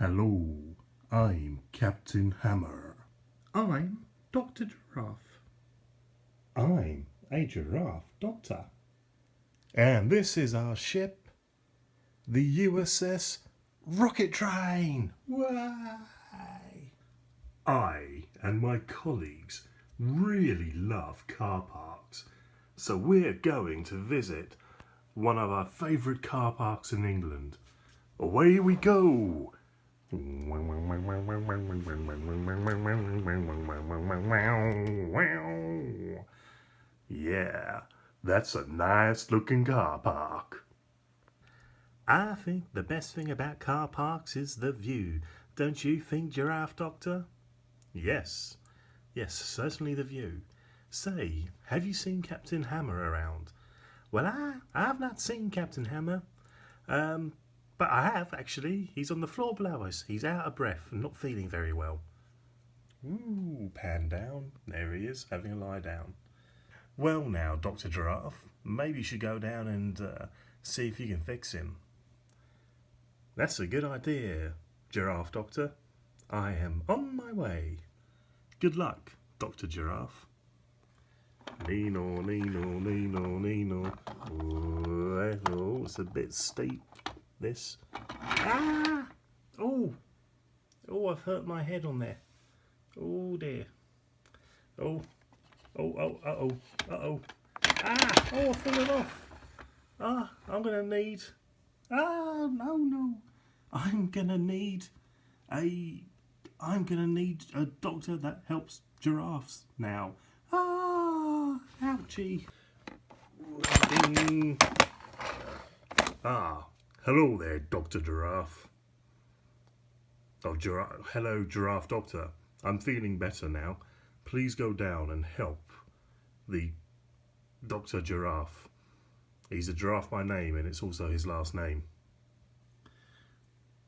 Hello, I'm Captain Hammer. I'm Dr. Giraffe. I'm a giraffe doctor. And this is our ship, the USS Rocket Train. Why? I and my colleagues really love car parks, so we're going to visit one of our favourite car parks in England. Away we go! Yeah, that's a nice looking car park. I think the best thing about car parks is the view. Don't you think, Giraffe Doctor? Yes, certainly the view. Say, have you seen Captain Hammer around? Well, I've not seen Captain Hammer. But I have, actually. He's on the floor below us. He's out of breath and not feeling very well. Ooh, pan down. There he is, having a lie down. Well now, Dr. Giraffe, maybe you should go down and see if you can fix him. That's a good idea, Giraffe Doctor. I am on my way. Good luck, Dr. Giraffe. Nino, Nino, Nino, Nino. Oh, it's a bit steep, this. Ah! Oh, I've hurt my head on there. Oh dear. Oh. Uh-oh. Ah! Oh, I've fallen off. I'm gonna need... no. I'm gonna need a doctor that helps giraffes now. Ouchie. Ding. Hello there, Dr. Giraffe. Hello, Giraffe Doctor. I'm feeling better now. Please go down and help the Dr. Giraffe. He's a giraffe by name, and it's also his last name.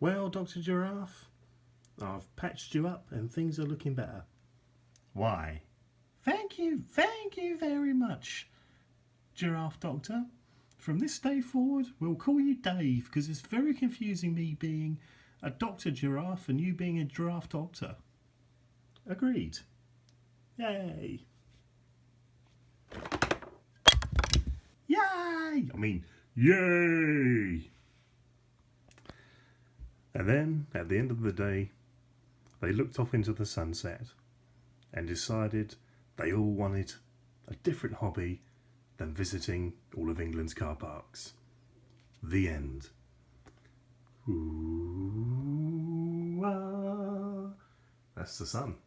Well, Dr. Giraffe, I've patched you up and things are looking better. Why? Thank you very much, Giraffe Doctor. From this day forward, we'll call you Dave because it's very confusing me being a Dr. Giraffe and you being a Giraffe Doctor. Agreed. Yay! Yay! And then, at the end of the day, they looked off into the sunset and decided they all wanted a different hobby than visiting all of England's car parks. The end. Ooh, ah. That's the sun.